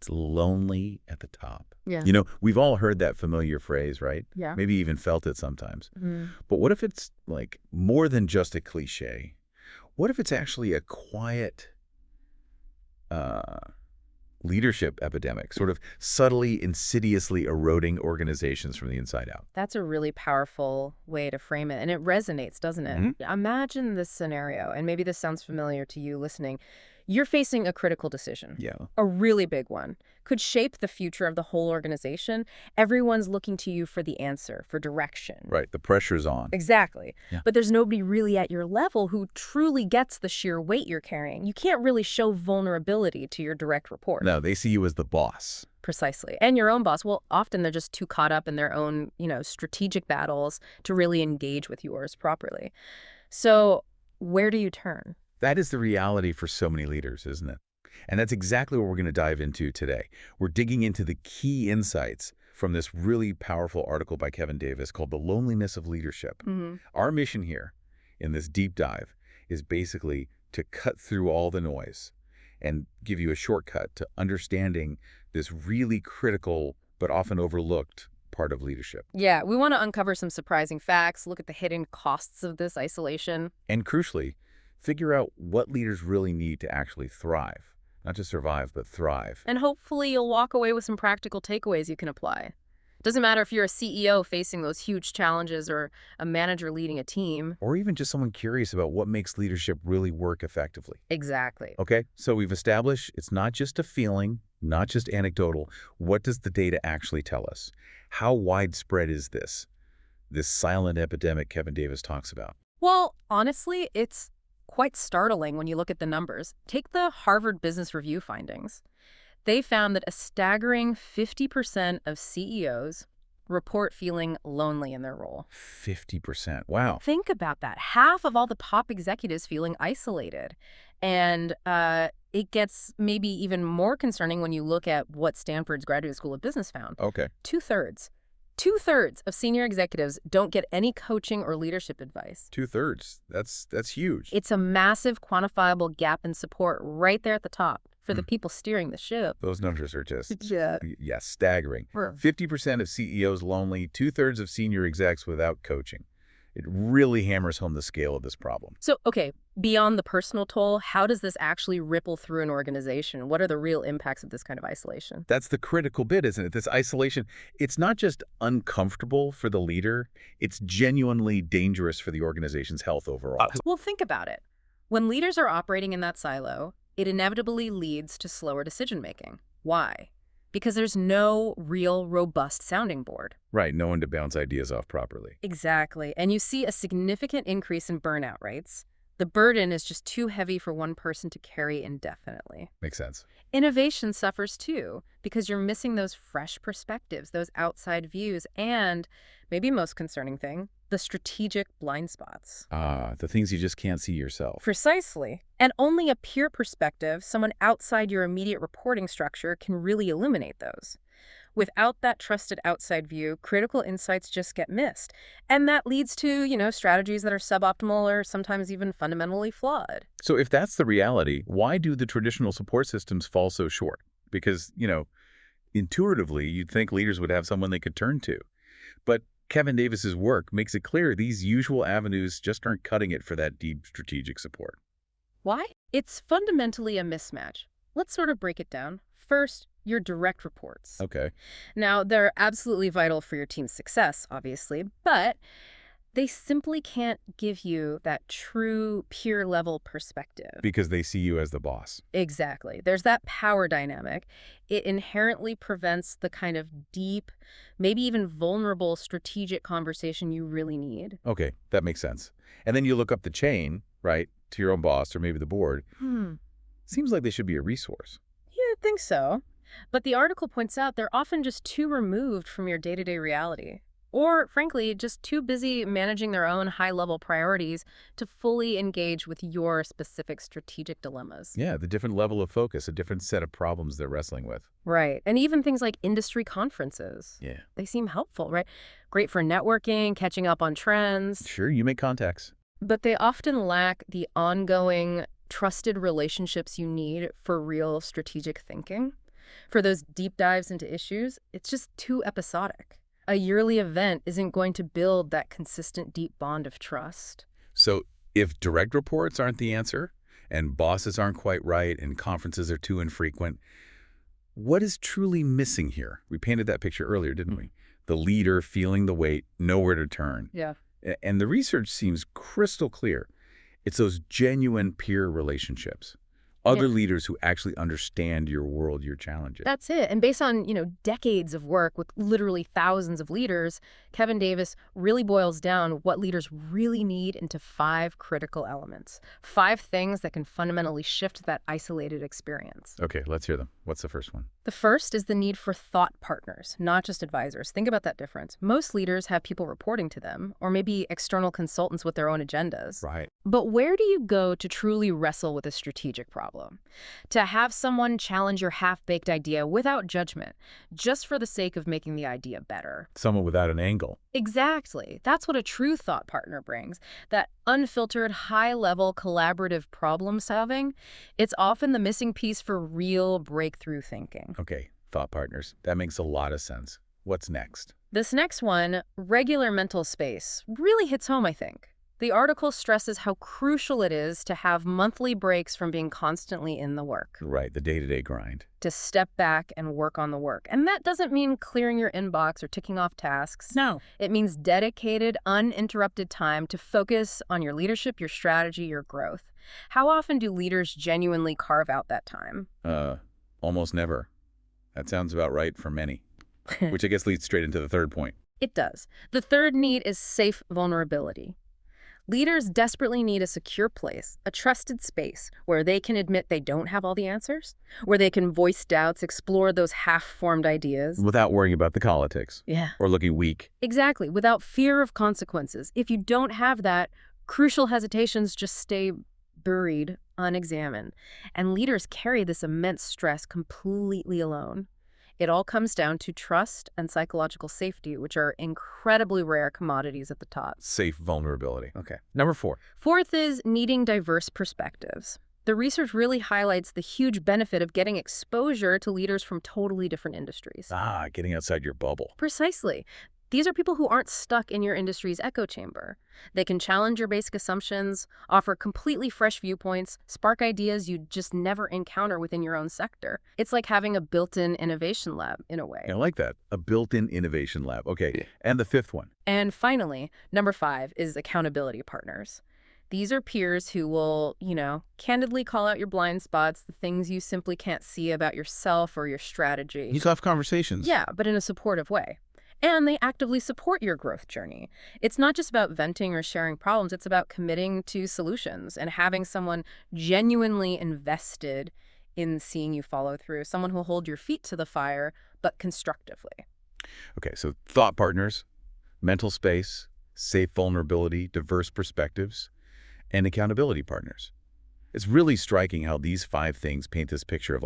it's lonely at the top. Yeah. We've all heard that familiar phrase, right? Yeah. Maybe even felt it sometimes. Mm. But what if it's like more than just a cliche? What if it's actually a quiet uh, leadership epidemic, sort of subtly, insidiously eroding organizations from the inside out? That's a really powerful way to frame it, and it resonates, doesn't it? Imagine this scenario, and maybe this sounds familiar to you listening. You're facing a critical decision. Yeah. A really big one. Could shape the future of the whole organization. Everyone's looking to you for the answer, for direction. Right. The pressure's on. Exactly. Yeah. But there's nobody really at your level who truly gets the sheer weight you're carrying. You can't really show vulnerability to your direct report. No, they see you as the boss. Precisely. And your own boss, well, often they're just too caught up in their own, strategic battles to really engage with yours properly. So where do you turn? That is the reality for so many leaders, isn't it? And that's exactly what we're going to dive into today. We're digging into the key insights from this really powerful article by Kevin Davis called The Loneliness of Leadership. Our mission here in this deep dive is basically to cut through all the noise and give you a shortcut to understanding this really critical but often overlooked part of leadership. Yeah, we want to uncover some surprising facts, look at the hidden costs of this isolation. And crucially, figure out what leaders really need to actually thrive. Not just survive, but thrive. And hopefully you'll walk away with some practical takeaways you can apply. Doesn't matter if you're a CEO facing those huge challenges or a manager leading a team. Or even just someone curious about what makes leadership really work effectively. Exactly. Okay, so we've established it's not just a feeling, not just anecdotal. What does the data actually tell us? How widespread is this silent epidemic Kevin Davis talks about? Well, honestly, it's quite startling when you look at the numbers. Take the Harvard Business Review findings. They found that a staggering 50% of CEOs report feeling lonely in their role. 50%. Wow. Think about that. Half of all the top executives feeling isolated. And it gets maybe even more concerning when you look at what Stanford's Graduate School of Business found. Okay. Two-thirds of senior executives don't get any coaching or leadership advice. Two-thirds. That's huge. It's a massive quantifiable gap in support right there at the top for the people steering the ship. Those numbers are just, Yeah. staggering. Sure. 50% of CEOs lonely, two-thirds of senior execs without coaching. It really hammers home the scale of this problem. So, okay, beyond the personal toll, how does this actually ripple through an organization? What are the real impacts of this kind of isolation? That's the critical bit, isn't it? This isolation, it's not just uncomfortable for the leader, it's genuinely dangerous for the organization's health overall. Well, think about it. When leaders are operating in that silo, it inevitably leads to slower decision-making. Why? Because there's no real robust sounding board. Right, no one to bounce ideas off properly. Exactly. And you see a significant increase in burnout rates. The burden is just too heavy for one person to carry indefinitely. Makes sense. Innovation suffers too, because you're missing those fresh perspectives, those outside views, and, maybe most concerning thing, the strategic blind spots. The things you just can't see yourself. Precisely. And only a peer perspective, someone outside your immediate reporting structure, can really illuminate those. Without that trusted outside view, critical insights just get missed. And that leads to, strategies that are suboptimal or sometimes even fundamentally flawed. So if that's the reality, why do the traditional support systems fall so short? Because, intuitively, you'd think leaders would have someone they could turn to. But Kevin Davis's work makes it clear these usual avenues just aren't cutting it for that deep strategic support. Why? It's fundamentally a mismatch. Let's sort of break it down. First, your direct reports. Okay. Now, they're absolutely vital for your team's success, obviously, but they simply can't give you that true peer-level perspective. Because they see you as the boss. Exactly. There's that power dynamic. It inherently prevents the kind of deep, maybe even vulnerable strategic conversation you really need. Okay, that makes sense. And then you look up the chain, right, to your own boss or maybe the board. Seems like they should be a resource. Yeah, I think so. But the article points out they're often just too removed from your day-to-day reality. Or, frankly, just too busy managing their own high-level priorities to fully engage with your specific strategic dilemmas. Yeah, the different level of focus, a different set of problems they're wrestling with. Right. And even things like industry conferences. Yeah. They seem helpful, right? Great for networking, catching up on trends. Sure, you make contacts. But they often lack the ongoing, trusted relationships you need for real strategic thinking. For those deep dives into issues, it's just too episodic. A yearly event isn't going to build that consistent deep bond of trust. So if direct reports aren't the answer, and bosses aren't quite right, and conferences are too infrequent, what is truly missing here? We painted that picture earlier, didn't we? The leader feeling the weight, nowhere to turn. Yeah. And the research seems crystal clear. It's those genuine peer relationships. Other leaders who actually understand your world, your challenges. That's it. And based on, decades of work with literally thousands of leaders, Kevin Davis really boils down what leaders really need into 5 critical elements. 5 things that can fundamentally shift that isolated experience. Okay, let's hear them. What's the first one? The first is the need for thought partners, not just advisors. Think about that difference. Most leaders have people reporting to them, or maybe external consultants with their own agendas. Right. But where do you go to truly wrestle with a strategic problem? To have someone challenge your half-baked idea without judgment, just for the sake of making the idea better. Someone without an angle. Exactly. That's what a true thought partner brings. That unfiltered, high-level collaborative problem solving. It's often the missing piece for real breakthrough thinking. Okay, thought partners. That makes a lot of sense. What's next? This next one, regular mental space, really hits home, I think. The article stresses how crucial it is to have monthly breaks from being constantly in the work. Right, the day-to-day grind. To step back and work on the work. And that doesn't mean clearing your inbox or ticking off tasks. No. It means dedicated, uninterrupted time to focus on your leadership, your strategy, your growth. How often do leaders genuinely carve out that time? Almost never. That sounds about right for many. Which I guess leads straight into the third point. It does. The third need is safe vulnerability. Leaders desperately need a secure place, a trusted space, where they can admit they don't have all the answers, where they can voice doubts, explore those half-formed ideas. Without worrying about the politics. Yeah. Or looking weak. Exactly, without fear of consequences. If you don't have that, crucial hesitations just stay buried, unexamined. And leaders carry this immense stress completely alone. It all comes down to trust and psychological safety, which are incredibly rare commodities at the top. Safe vulnerability. Okay. Number 4. Fourth is needing diverse perspectives. The research really highlights the huge benefit of getting exposure to leaders from totally different industries. Getting outside your bubble. Precisely. These are people who aren't stuck in your industry's echo chamber. They can challenge your basic assumptions, offer completely fresh viewpoints, spark ideas you'd just never encounter within your own sector. It's like having a built-in innovation lab, in a way. I like that. A built-in innovation lab. Okay. And the 5th one. And finally, number 5 is accountability partners. These are peers who will, candidly call out your blind spots, the things you simply can't see about yourself or your strategy. You still have conversations. Yeah, but in a supportive way. And they actively support your growth journey. It's not just about venting or sharing problems. It's about committing to solutions and having someone genuinely invested in seeing you follow through, someone who will hold your feet to the fire, but constructively. Okay, so thought partners, mental space, safe vulnerability, diverse perspectives, and accountability partners. It's really striking how these 5 things paint this picture of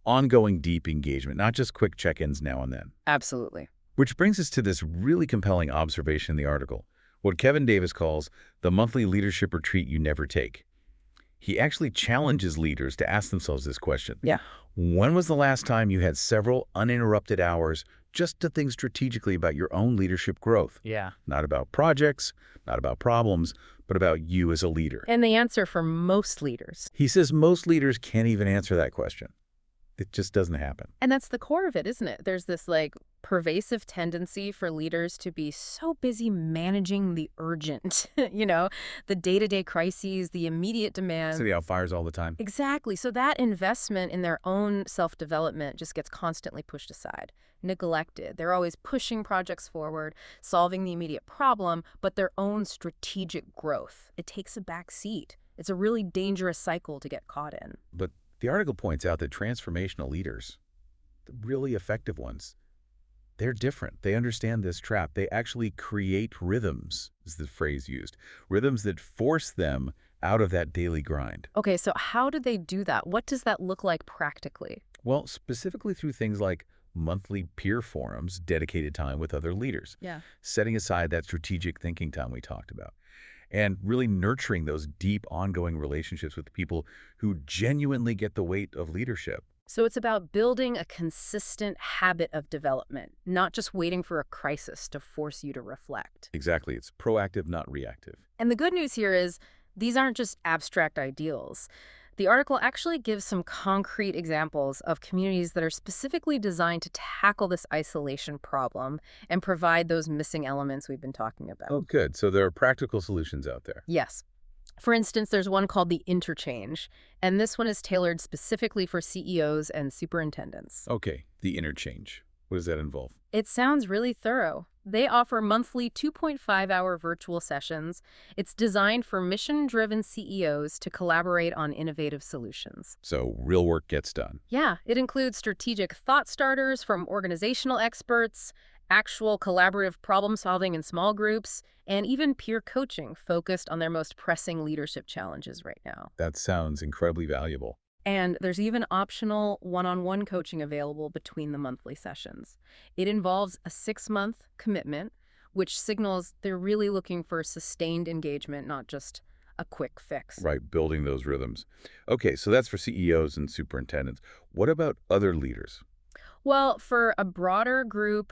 ongoing deep engagement, not just quick check-ins now and then. Absolutely. Which brings us to this really compelling observation in the article, what Kevin Davis calls the monthly leadership retreat you never take. He actually challenges leaders to ask themselves this question. Yeah. When was the last time you had several uninterrupted hours just to think strategically about your own leadership growth? Yeah. Not about projects, not about problems, but about you as a leader. And the answer for most leaders. He says most leaders can't even answer that question. It just doesn't happen. And that's the core of it, isn't it? There's this pervasive tendency for leaders to be so busy managing the urgent, the day-to-day crises, the immediate demands. City out fires all the time. Exactly. So that investment in their own self-development just gets constantly pushed aside, neglected. They're always pushing projects forward, solving the immediate problem, but their own strategic growth, it takes a back seat. It's a really dangerous cycle to get caught in. But the article points out that transformational leaders, the really effective ones, they're different. They understand this trap. They actually create rhythms, is the phrase used, rhythms that force them out of that daily grind. Okay, so how do they do that? What does that look like practically? Well, specifically through things like monthly peer forums, dedicated time with other leaders, Yeah. setting aside that strategic thinking time we talked about, and really nurturing those deep, ongoing relationships with people who genuinely get the weight of leadership. So it's about building a consistent habit of development, not just waiting for a crisis to force you to reflect. Exactly. It's proactive, not reactive. And the good news here is these aren't just abstract ideals. The article actually gives some concrete examples of communities that are specifically designed to tackle this isolation problem and provide those missing elements we've been talking about. Oh, good. So there are practical solutions out there. Yes. For instance, there's one called the Interchange, and this one is tailored specifically for CEOs and superintendents. Okay, the interchange. What does that involve? It sounds really thorough. They offer monthly 2.5-hour virtual sessions. It's designed for mission-driven CEOs to collaborate on innovative solutions. So real work gets done. Yeah, it includes strategic thought starters from organizational experts, actual collaborative problem-solving in small groups, and even peer coaching focused on their most pressing leadership challenges right now. That sounds incredibly valuable. And there's even optional one-on-one coaching available between the monthly sessions. It involves a 6-month commitment, which signals they're really looking for sustained engagement, not just a quick fix. Right, building those rhythms. Okay, so that's for CEOs and superintendents. What about other leaders? Well, for a broader group,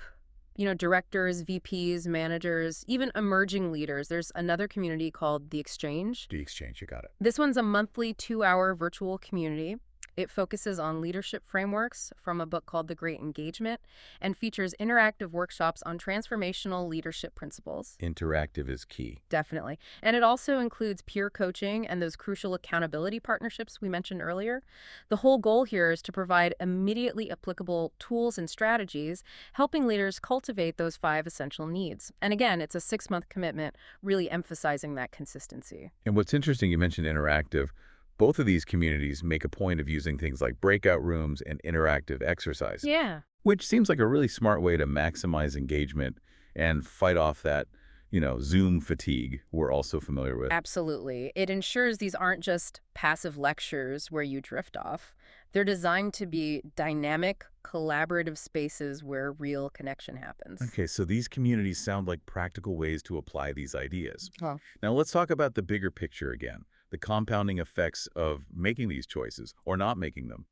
directors, VPs, managers, even emerging leaders, there's another community called The Exchange. The exchange, you got it. This one's a monthly 2-hour virtual community. It focuses on leadership frameworks from a book called The Great Engagement and features interactive workshops on transformational leadership principles. Interactive is key. Definitely. And it also includes peer coaching and those crucial accountability partnerships we mentioned earlier. The whole goal here is to provide immediately applicable tools and strategies, helping leaders cultivate those 5 essential needs. And again, it's a 6-month commitment, really emphasizing that consistency. And what's interesting, you mentioned interactive. Both of these communities make a point of using things like breakout rooms and interactive exercise. Yeah. Which seems like a really smart way to maximize engagement and fight off that, Zoom fatigue we're also familiar with. Absolutely. It ensures these aren't just passive lectures where you drift off. They're designed to be dynamic, collaborative spaces where real connection happens. Okay, so these communities sound like practical ways to apply these ideas. Oh. Now let's talk about the bigger picture again, the compounding effects of making these choices or not making them.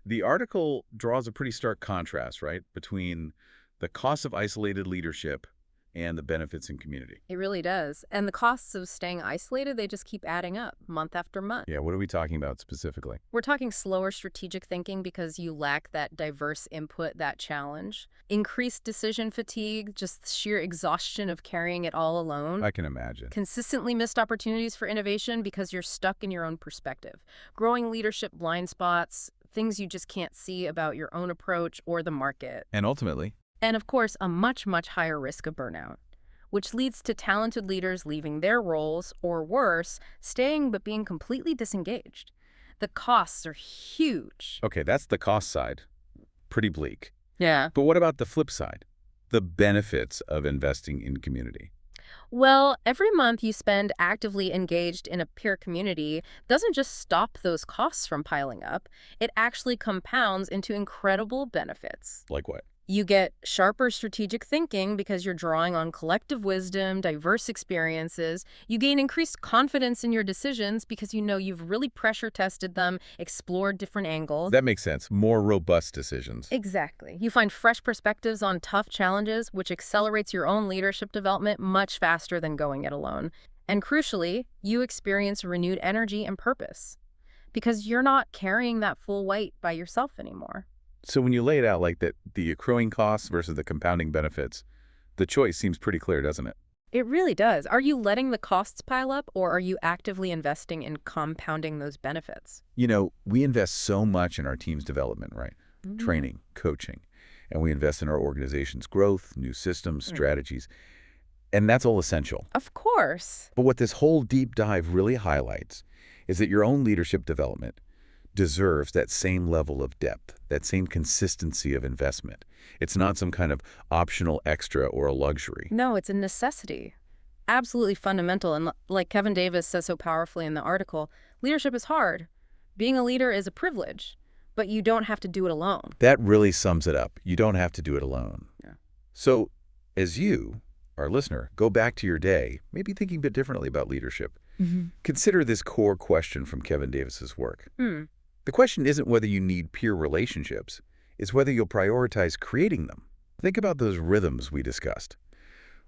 The article draws a pretty stark contrast, right, between the costs of isolated leadership and the benefits in community. It really does. And the costs of staying isolated, they just keep adding up month after month. Yeah, what are we talking about specifically? We're talking slower strategic thinking because you lack that diverse input, that challenge. Increased decision fatigue, just sheer exhaustion of carrying it all alone. I can imagine. Consistently missed opportunities for innovation because you're stuck in your own perspective. Growing leadership blind spots, things you just can't see about your own approach or the market. And ultimately, And of course, a much, much higher risk of burnout, which leads to talented leaders leaving their roles, or worse, staying but being completely disengaged. The costs are huge. okay, that's the cost side. Pretty bleak. Yeah. But what about the flip side? The benefits of investing in community. Well, every month you spend actively engaged in a peer community doesn't just stop those costs from piling up. It actually compounds into incredible benefits. Like what? You get sharper strategic thinking because you're drawing on collective wisdom, diverse experiences. You gain increased confidence in your decisions because you know you've really pressure tested them, explored different angles. That makes sense. More robust decisions. Exactly. You find fresh perspectives on tough challenges, which accelerates your own leadership development much faster than going it alone. And crucially, you experience renewed energy and purpose because you're not carrying that full weight by yourself anymore. So when you lay it out like that, the accruing costs versus the compounding benefits, the choice seems pretty clear, doesn't it? It really does. Are you letting the costs pile up, or are you actively investing in compounding those benefits? We invest so much in our team's development, right? Training, coaching, and we invest in our organization's growth, new systems, strategies, and that's all essential. Of course. But what this whole deep dive really highlights is that your own leadership development deserves that same level of depth, that same consistency of investment. It's not some kind of optional extra or a luxury. No, it's a necessity. Absolutely fundamental. And like Kevin Davis says so powerfully in the article, leadership is hard. Being a leader is a privilege, but you don't have to do it alone. That really sums it up. You don't have to do it alone. Yeah. So as you, our listener, go back to your day, maybe thinking a bit differently about leadership, consider this core question from Kevin Davis's work. The The question isn't whether you need peer relationships, it's whether you'll prioritize creating them. Think about those rhythms we discussed.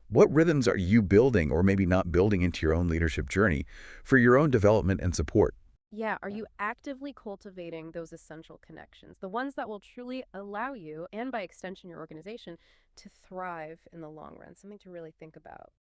What rhythms are you building or maybe not building into your own leadership journey for your own development and support? Yeah, are you actively cultivating those essential connections, the ones that will truly allow you, and by extension your organization, to thrive in the long run? Something to really think about.